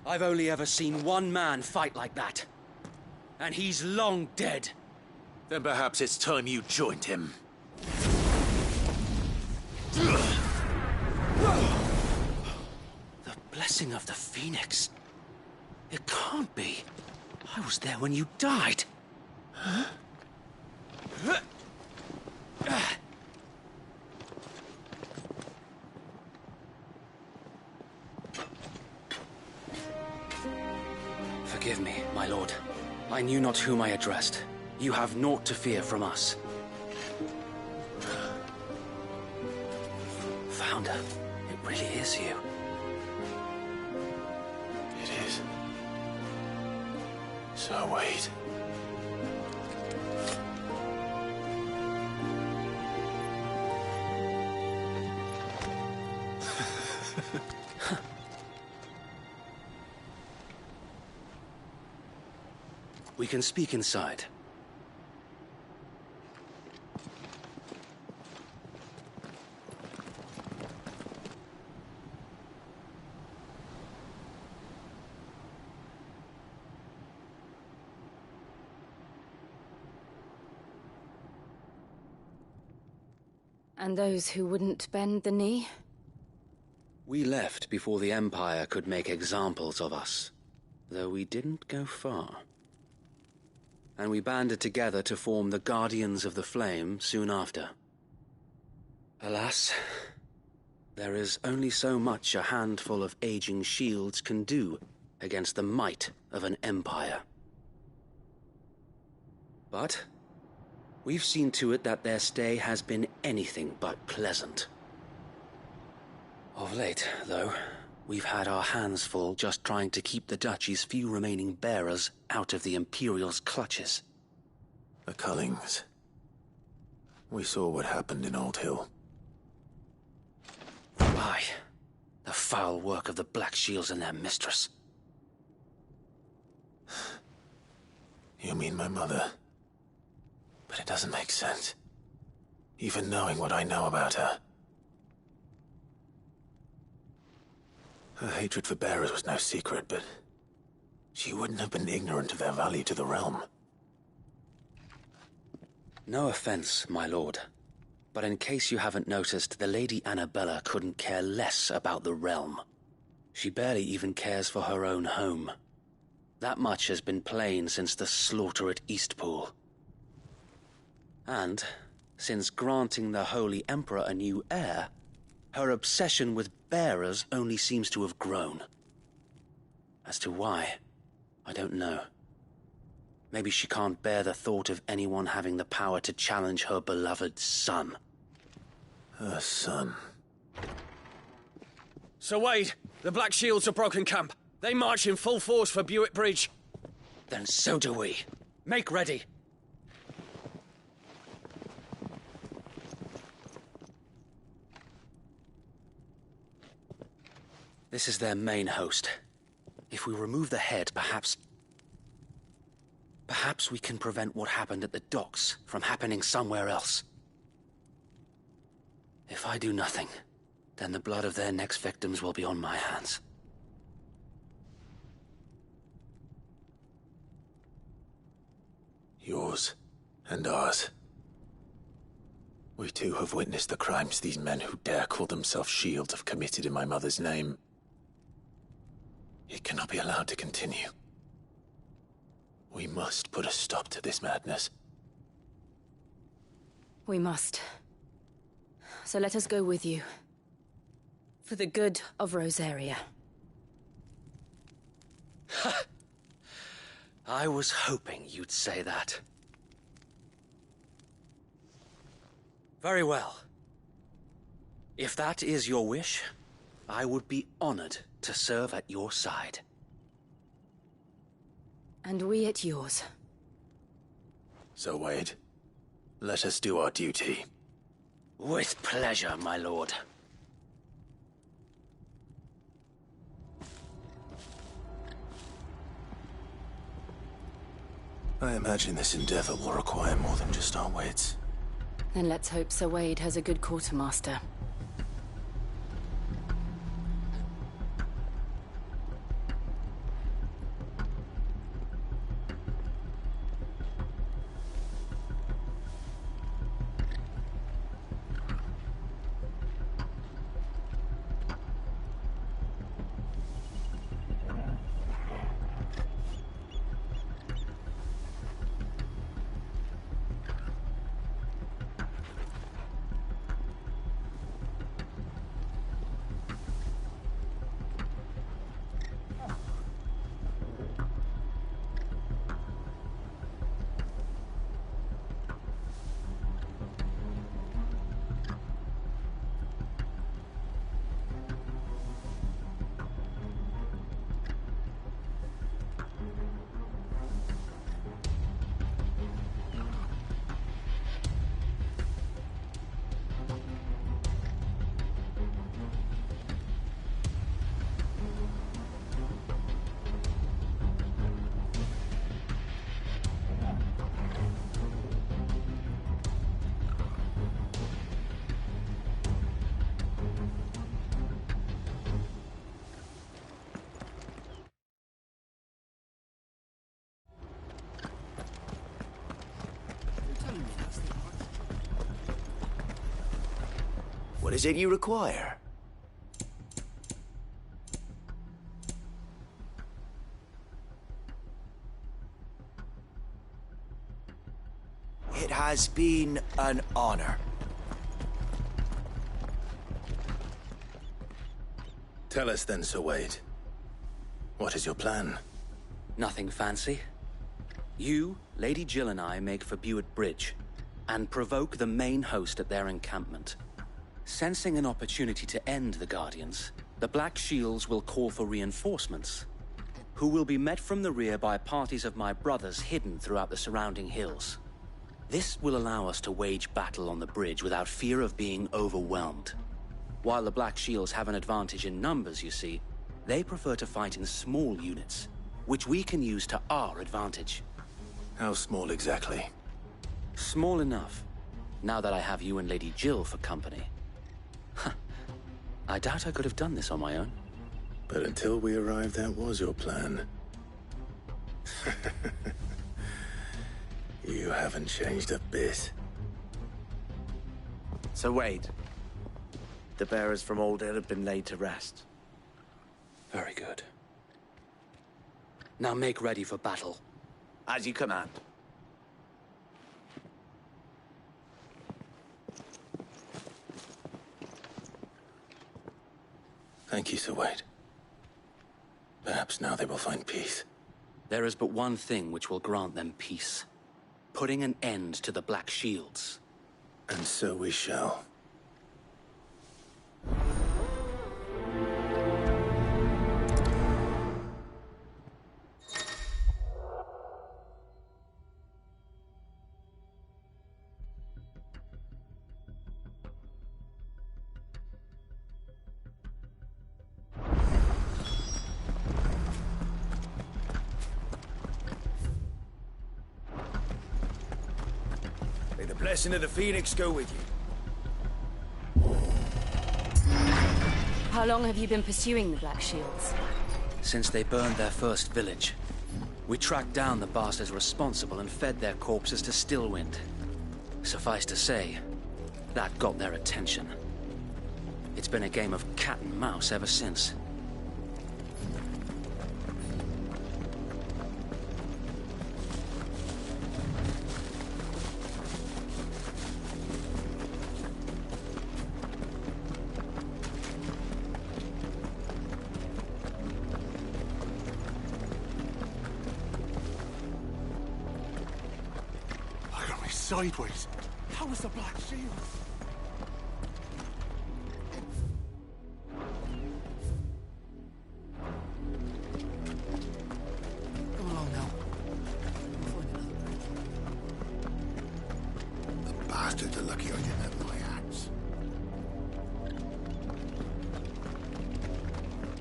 I've only ever seen one man fight like that. And he's long dead. Then perhaps it's time you joined him. The blessing of the Phoenix. It can't be. I was there when you died. Huh? Forgive me, my lord. I knew not whom I addressed. You have naught to fear from us. Founder, it really is you. It is. So wait. We can speak inside. And those who wouldn't bend the knee? We left before the Empire could make examples of us, though we didn't go far. And we banded together to form the Guardians of the Flame soon after. Alas, there is only so much a handful of aging shields can do against the might of an empire. But we've seen to it that their stay has been anything but pleasant. Of late, though, we've had our hands full just trying to keep the Duchy's few remaining bearers out of the Imperial's clutches. The Cullings. We saw what happened in Old Hill. Aye, the foul work of the Black Shields and their mistress. You mean my mother? But it doesn't make sense. Even knowing what I know about her. Her hatred for bearers was no secret, but she wouldn't have been ignorant of their value to the realm. No offense, my lord, but in case you haven't noticed, the Lady Annabella couldn't care less about the realm. She barely even cares for her own home. That much has been plain since the slaughter at Eastpool. And, since granting the Holy Emperor a new heir, her obsession with bearers only seems to have grown. As to why, I don't know. Maybe she can't bear the thought of anyone having the power to challenge her beloved son. Her son. Sir Wade, the Black Shields have broken camp. They march in full force for Buick Bridge. Then so do we. Make ready. This is their main host. If we remove the head, perhaps we can prevent what happened at the docks from happening somewhere else. If I do nothing, then the blood of their next victims will be on my hands. Yours and ours. We too have witnessed the crimes these men who dare call themselves shields have committed in my mother's name. It cannot be allowed to continue. We must put a stop to this madness. We must. So let us go with you. For the good of Rosaria. I was hoping you'd say that. Very well. If that is your wish, I would be honored to serve at your side. And we at yours. So, Wade, let us do our duty. With pleasure, my lord. I imagine this endeavor will require more than just our wits. Then let's hope Sir Wade has a good quartermaster. What is it you require? It has been an honor. Tell us then, Sir Wade. What is your plan? Nothing fancy. You, Lady Jill and I make for Buett Bridge, and provoke the main host at their encampment. Sensing an opportunity to end the Guardians, the Black Shields will call for reinforcements, who will be met from the rear by parties of my brothers hidden throughout the surrounding hills. This will allow us to wage battle on the bridge without fear of being overwhelmed. While the Black Shields have an advantage in numbers, you see, they prefer to fight in small units, which we can use to our advantage. How small exactly? Small enough, now that I have you and Lady Jill for company. I doubt I could have done this on my own. But until we arrived, that was your plan. You haven't changed a bit. So Wade, the bearers from Old Hill have been laid to rest. Very good. Now make ready for battle. As you command. Thank you, Sir Wade. Perhaps now they will find peace. There is but one thing which will grant them peace. Putting an end to the Black Shields. And so we shall. May the blessing of the Phoenix go with you. How long have you been pursuing the Black Shields? Since they burned their first village. We tracked down the bastards responsible and fed their corpses to Stillwind. Suffice to say, that got their attention. It's been a game of cat and mouse ever since. Sideways. How was the Black Shield? Come along now. We'll find another bridge. The bastards are lucky I didn't have my axe.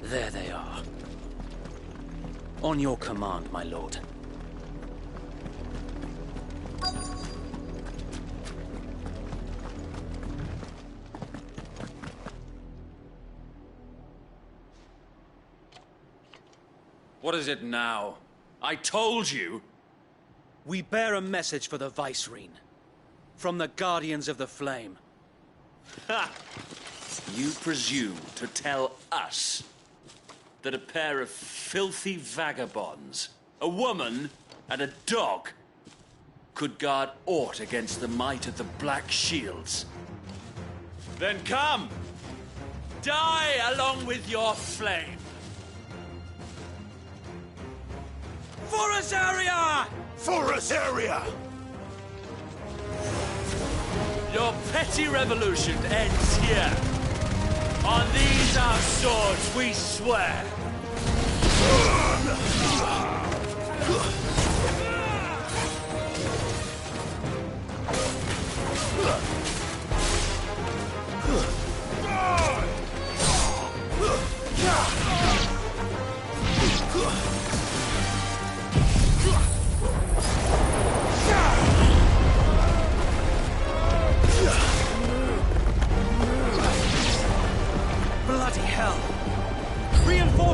There they are. On your command, my lord. What is it now? I told you! We bear a message for the Vicereine. From the Guardians of the Flame. Ha! You presume to tell us that a pair of filthy vagabonds, a woman and a dog, could guard aught against the might of the Black Shields? Then come! Die along with your flame! For Azaria! For Azaria! Your petty revolution ends here. On these our swords we swear. Bloody hell! Reinforcements!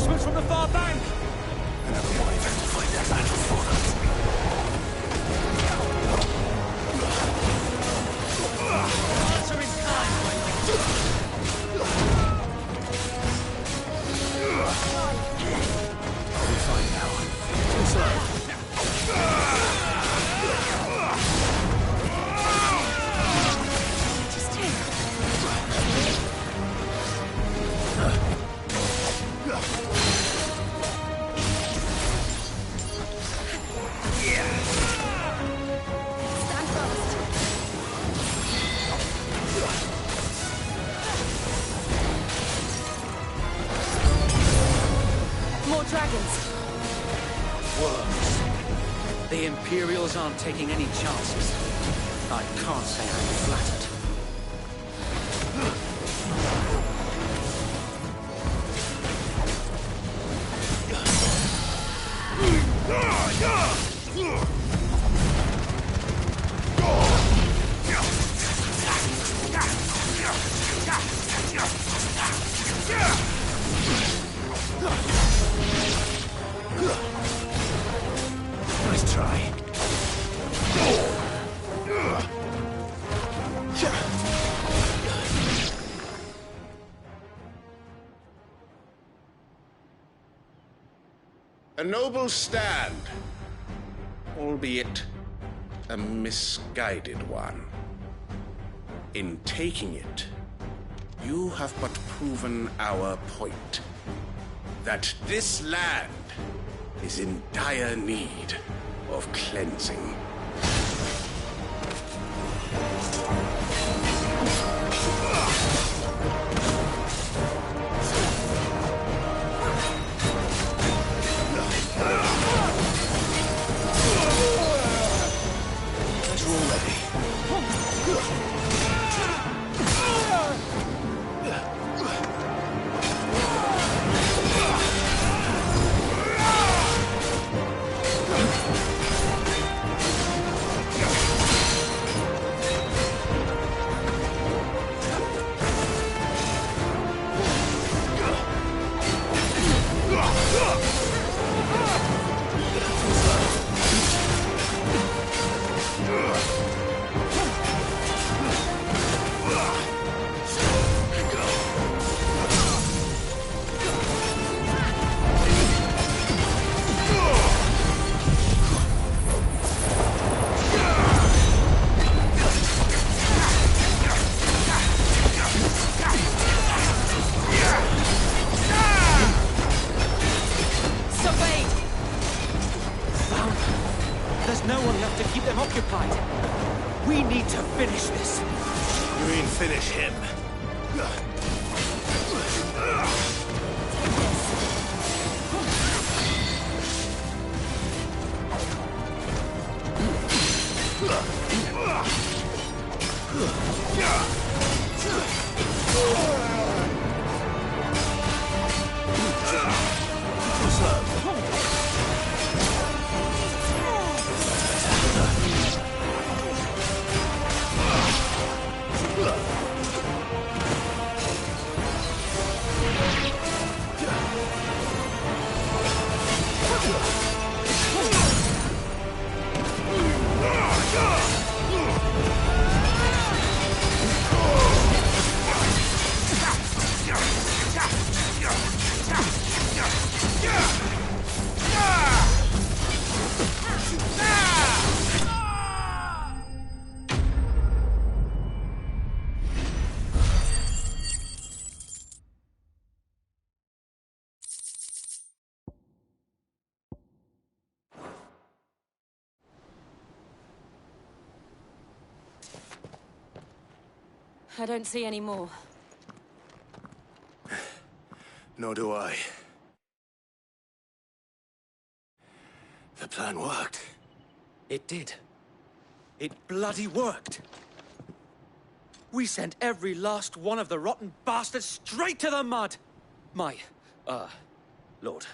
worms. The Imperials aren't taking any chances. I can't say I'm flattered. Nice try. A noble stand, albeit a misguided one. In taking it, you have but proven our point, that this land is in dire need of cleansing. There's no one left to keep them occupied. We need to finish this. You mean finish him? I don't see any more. Nor do I. The plan worked. It did. It bloody worked. We sent every last one of the rotten bastards straight to the mud! Lord,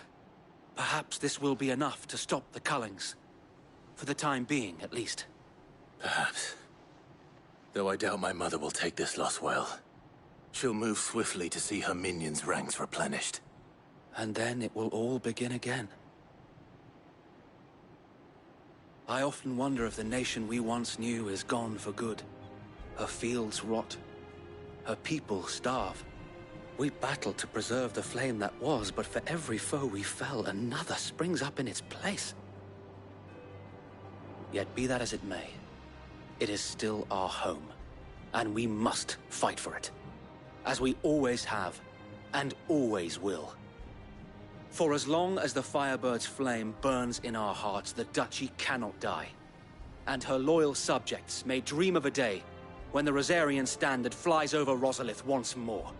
perhaps this will be enough to stop the Cullings. For the time being, at least. Perhaps. Though I doubt my mother will take this loss well. She'll move swiftly to see her minions' ranks replenished. And then it will all begin again. I often wonder if the nation we once knew is gone for good. Her fields rot. Her people starve. We battled to preserve the flame that was, but for every foe we fell, another springs up in its place. Yet be that as it may, it is still our home, and we must fight for it, as we always have, and always will. For as long as the Firebird's flame burns in our hearts, the Duchy cannot die, and her loyal subjects may dream of a day when the Rosarian standard flies over Rosalith once more.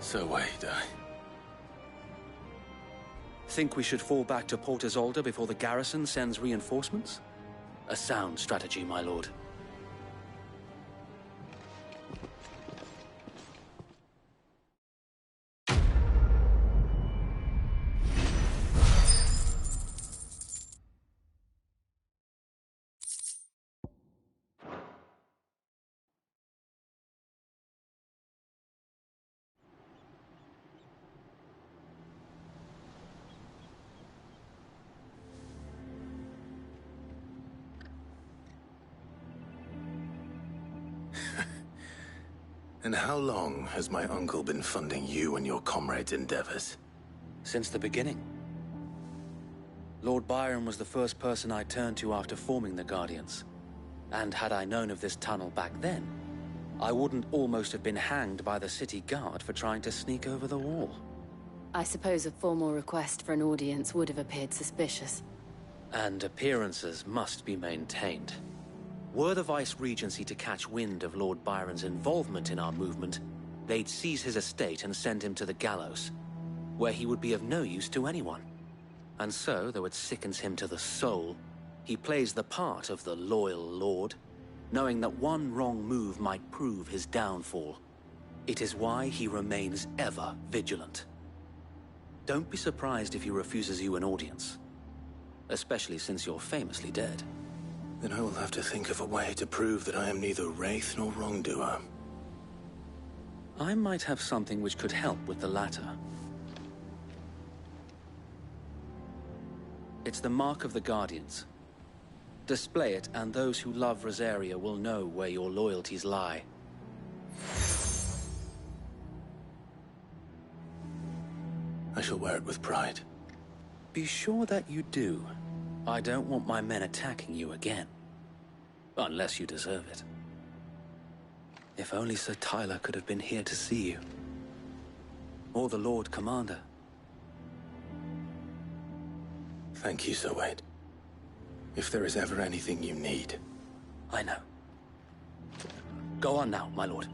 So wait, Think we should fall back to Port Isolde before the garrison sends reinforcements? A sound strategy, my lord. And how long has my uncle been funding you and your comrades' endeavors? Since the beginning. Lord Byron was the first person I turned to after forming the Guardians. And had I known of this tunnel back then, I wouldn't almost have been hanged by the city guard for trying to sneak over the wall. I suppose a formal request for an audience would have appeared suspicious. And appearances must be maintained. Were the Vice-Regency to catch wind of Lord Byron's involvement in our movement, they'd seize his estate and send him to the gallows, where he would be of no use to anyone. And so, though it sickens him to the soul, he plays the part of the loyal lord, knowing that one wrong move might prove his downfall. It is why he remains ever vigilant. Don't be surprised if he refuses you an audience, especially since you're famously dead. Then I will have to think of a way to prove that I am neither wraith nor wrongdoer. I might have something which could help with the latter. It's the mark of the Guardians. Display it, and those who love Rosaria will know where your loyalties lie. I shall wear it with pride. Be sure that you do. I don't want my men attacking you again. Unless you deserve it. If only Sir Tyler could have been here to see you. Or the Lord Commander. Thank you, Sir Wade. If there is ever anything you need. I know. Go on now, my lord.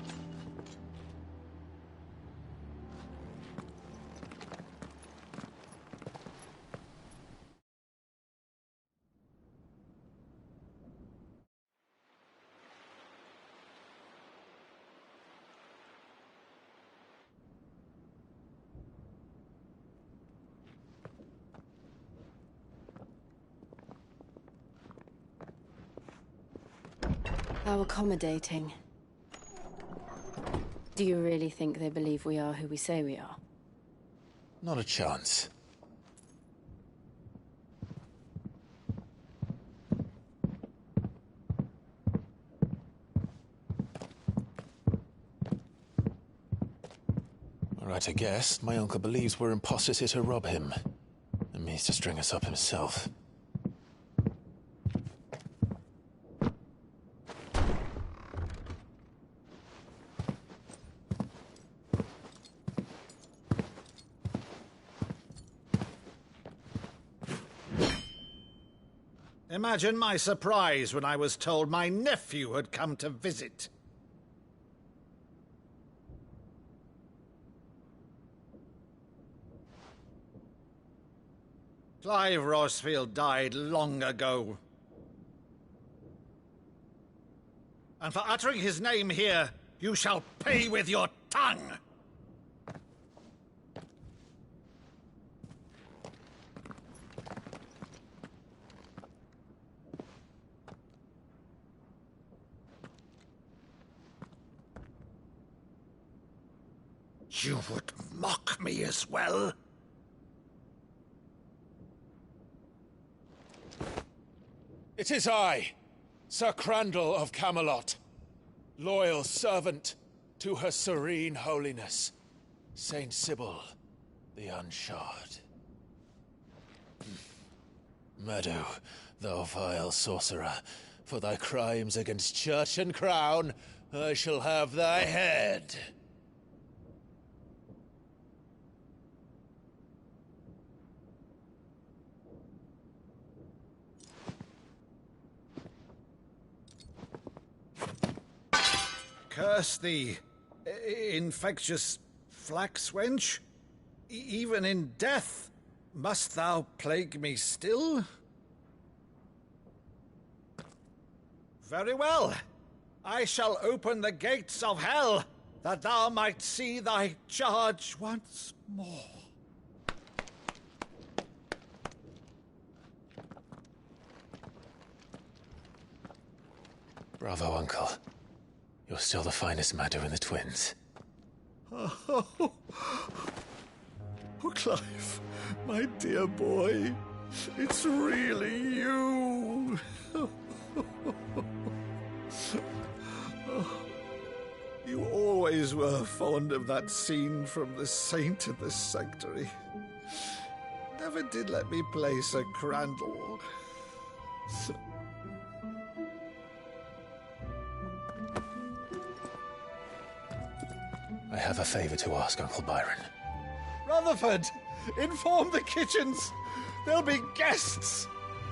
How accommodating. Do you really think they believe we are who we say we are? Not a chance. Right, I guess. My uncle believes we're imposters here to rob him. And means to string us up himself. Imagine my surprise when I was told my nephew had come to visit. Clive Rosfield died long ago. And for uttering his name here, you shall pay with your tongue! You would mock me as well? It is I, Sir Crandall of Camelot, loyal servant to Her Serene Holiness, Saint Sybil the Unshod. Meadow, thou vile sorcerer, for thy crimes against church and crown, I shall have thy head. Curse thee, infectious flax wench. Even in death, Must thou plague me still? Very well. I shall open the gates of hell, that thou might see thy charge once more. Bravo, Uncle. You're still the finest Maddo in the twins. Oh, Clive, my dear boy, it's really you. You always were fond of that scene from The Saint in the Sanctuary. Never did let me play Sir Crandall. I have a favor to ask, Uncle Byron. Rutherford, inform the kitchens. There'll be guests.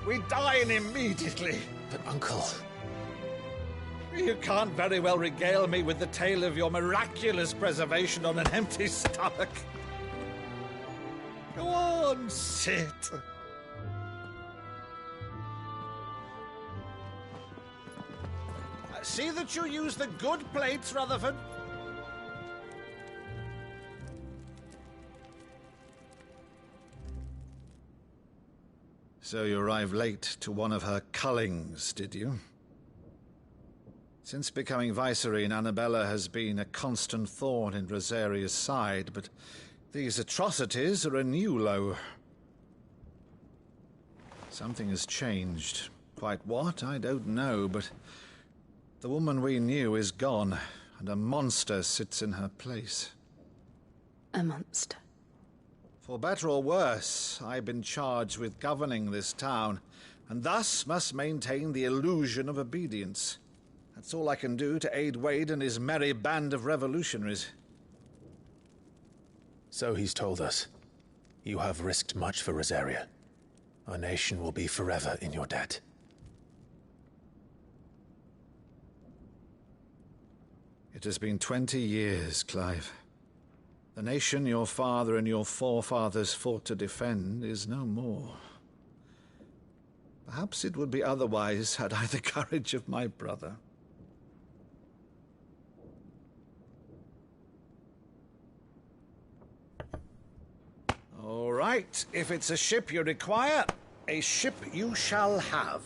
We dine immediately. But, Uncle... You can't very well regale me with the tale of your miraculous preservation on an empty stomach. Go on, sit. See that you use the good plates, Rutherford. So you arrived late to one of her cullings, did you? Since becoming Vicereine, Annabella has been a constant thorn in Rosaria's side, but these atrocities are a new low. Something has changed. Quite what, I don't know, but the woman we knew is gone, and a monster sits in her place. A monster? For better or worse, I've been charged with governing this town, and thus must maintain the illusion of obedience. That's all I can do to aid Wade and his merry band of revolutionaries. So he's told us. You have risked much for Rosaria. Our nation will be forever in your debt. It has been 20 years, Clive. The nation your father and your forefathers fought to defend is no more. Perhaps it would be otherwise had I the courage of my brother. All right, if it's a ship you require, a ship you shall have.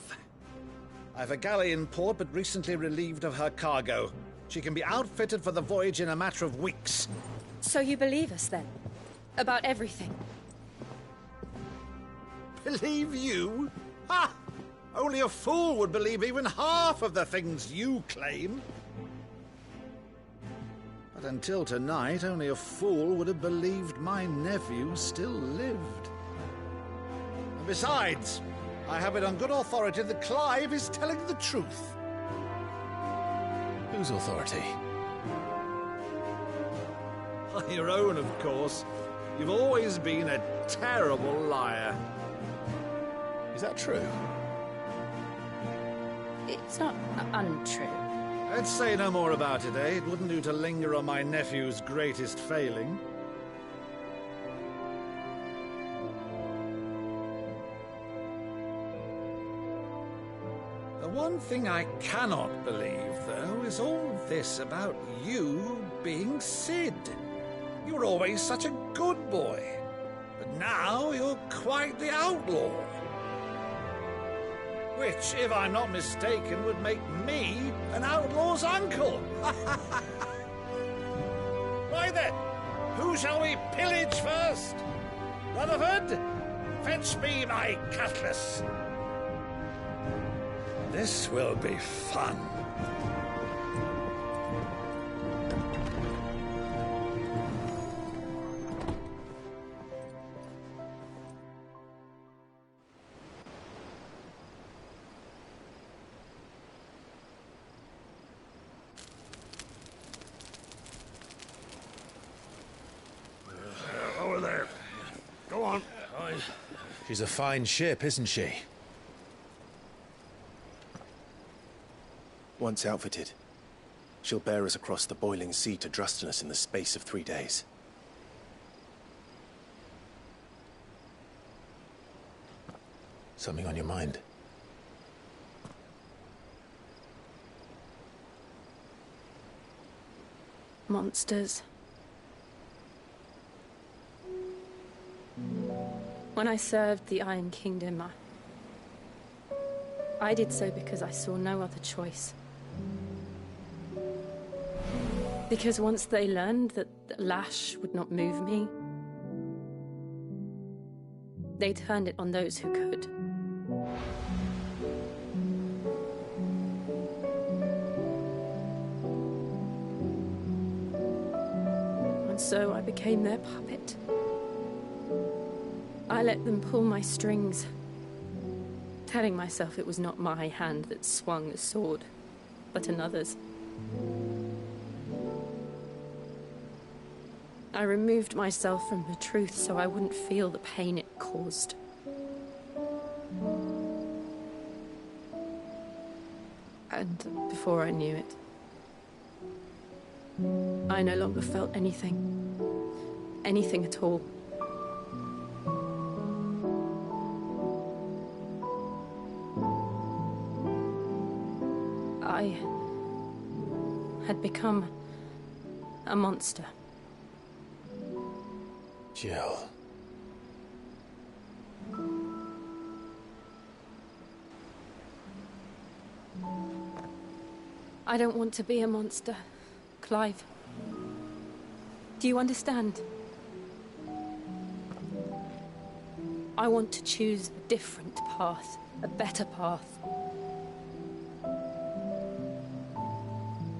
I've a galley in port, but recently relieved of her cargo. She can be outfitted for the voyage in a matter of weeks. So you believe us, then? About everything? Believe you? Ha! Only a fool would believe even half of the things you claim. But until tonight, only a fool would have believed my nephew still lived. And besides, I have it on good authority that Clive is telling the truth. Whose authority? Your own, of course. You've always been a terrible liar. Is that true? It's not untrue. Let's say no more about it, eh? It wouldn't do to linger on my nephew's greatest failing. The one thing I cannot believe, though, is all this about you being Sid. You were always such a good boy, but now you're quite the outlaw. Which, if I'm not mistaken, would make me an outlaw's uncle. Right then, who shall we pillage first? Rutherford, fetch me my cutlass. This will be fun. Over there. Go on. She's a fine ship, isn't she? Once outfitted, she'll bear us across the boiling sea to Drustinus in the space of 3 days. Something on your mind? Monsters. When I served the Iron Kingdom, I did so because I saw no other choice. Because once they learned that the lash would not move me, they turned it on those who could. And so I became their puppet. I let them pull my strings, telling myself it was not my hand that swung the sword, but another's. I removed myself from the truth so I wouldn't feel the pain it caused. And before I knew it, I no longer felt anything. Anything at all. I had become a monster. Jill. I don't want to be a monster, Clive. Do you understand? I want to choose a different path, a better path.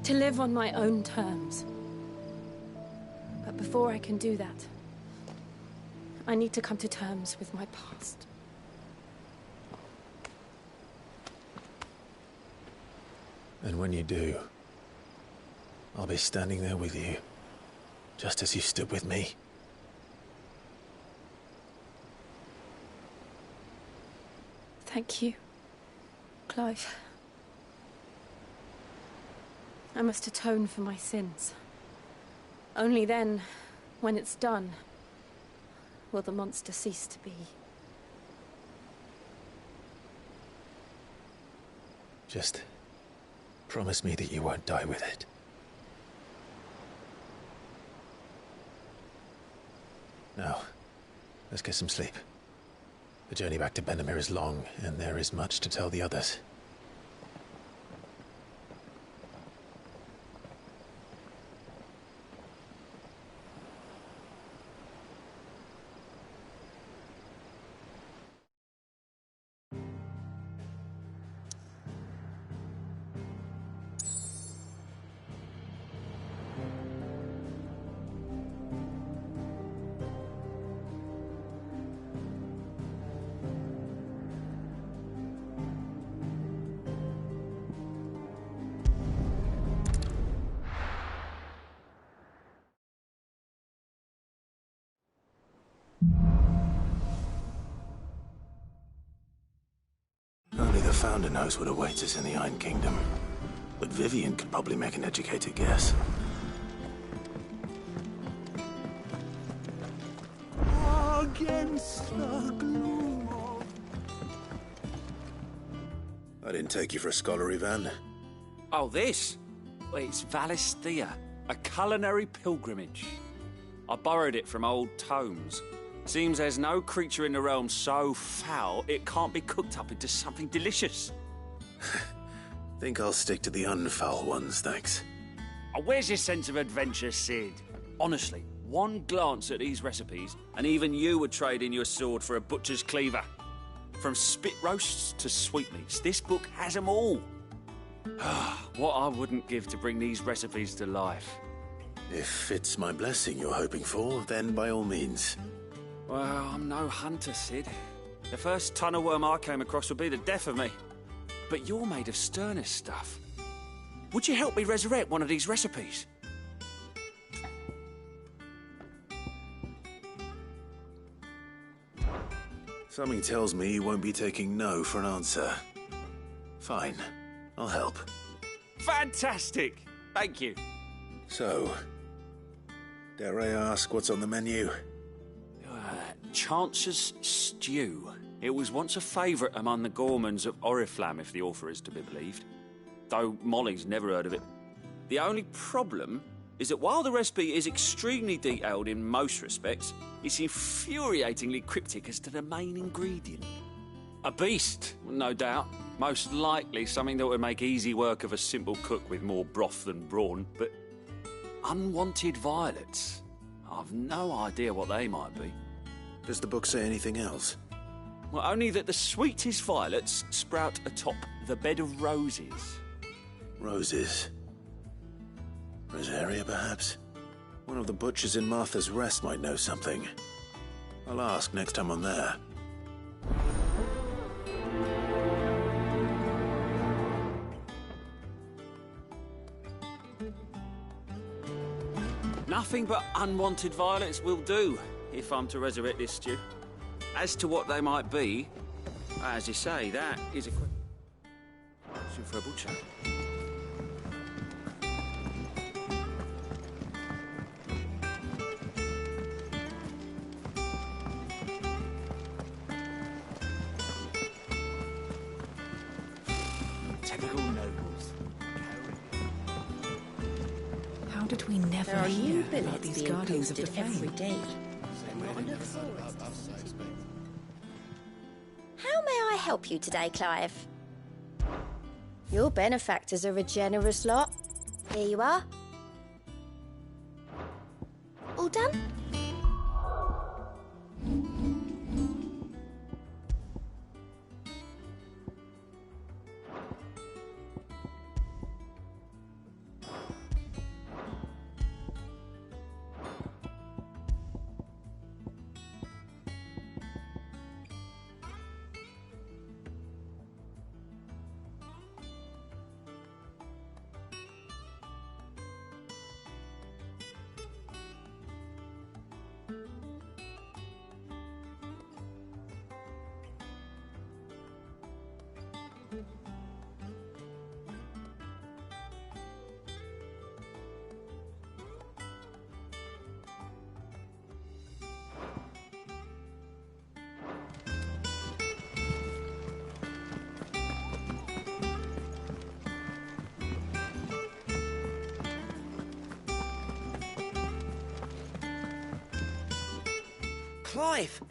To live on my own terms. But before I can do that, I need to come to terms with my past. And when you do, I'll be standing there with you, just as you stood with me. Thank you, Clive. I must atone for my sins. Only then, when it's done, will the monster cease to be. Just promise me that you won't die with it. Now, let's get some sleep. The journey back to Benamir is long, and there is much to tell the others. Only the Founder knows what awaits us in the Iron Kingdom. But Vivian could probably make an educated guess. Against the gloom of... I didn't take you for a scholar, Ivan. Oh, this? Well, it's Valisthea, a culinary pilgrimage. I borrowed it from old tomes. Seems there's no creature in the realm so foul it can't be cooked up into something delicious. Think I'll stick to the unfoul ones, thanks. Oh, where's your sense of adventure, Sid? Honestly, one glance at these recipes, and even you would trade in your sword for a butcher's cleaver. From spit roasts to sweetmeats, this book has them all. What I wouldn't give to bring these recipes to life. If it's my blessing you're hoping for, then by all means. Well, I'm no hunter, Sid. The first tunnel worm I came across would be the death of me. But you're made of sterner stuff. Would you help me resurrect one of these recipes? Something tells me you won't be taking no for an answer. Fine, I'll help. Fantastic! Thank you. So, dare I ask what's on the menu? Chancer's stew. It was once a favourite among the Gormans of Oriflamme, if the author is to be believed. Though Molly's never heard of it. The only problem is that while the recipe is extremely detailed in most respects, it's infuriatingly cryptic as to the main ingredient. A beast, no doubt. Most likely something that would make easy work of a simple cook with more broth than brawn, but unwanted violets. I've no idea what they might be. Does the book say anything else? Well, only that the sweetest violets sprout atop the bed of roses. Roses. Rosaria, perhaps? One of the butchers in Martha's Rest might know something. I'll ask next time I'm there. Nothing but unwanted violets will do, if I'm to resurrect this stew. As to what they might be, as you say, that is a question for a butcher. Typical nobles. How did we never There are hear new about billets these being guardians of the posted flame? every day. How may I help you today, Clive? Your benefactors are a generous lot. Here you are. All done? Clive!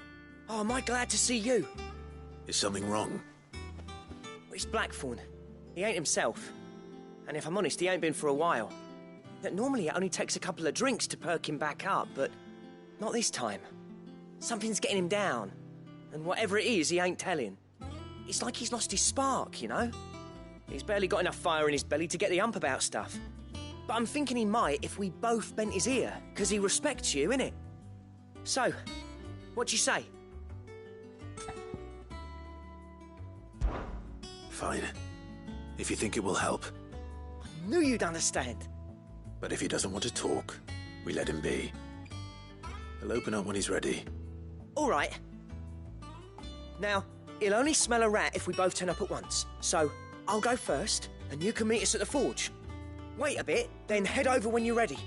Oh, am I glad to see you? Is something wrong? It's Blackthorn. He ain't himself. And if I'm honest, he ain't been for a while. That normally it only takes a couple of drinks to perk him back up, but not this time. Something's getting him down. And whatever it is, he ain't telling. It's like he's lost his spark, you know? He's barely got enough fire in his belly to get the ump about stuff. But I'm thinking he might if we both bent his ear, because he respects you, innit? So, what do you say? Fine. If you think it will help. I knew you'd understand. But if he doesn't want to talk, we let him be. He'll open up when he's ready. All right. Now, he'll only smell a rat if we both turn up at once. So, I'll go first, and you can meet us at the forge. Wait a bit, then head over when you're ready.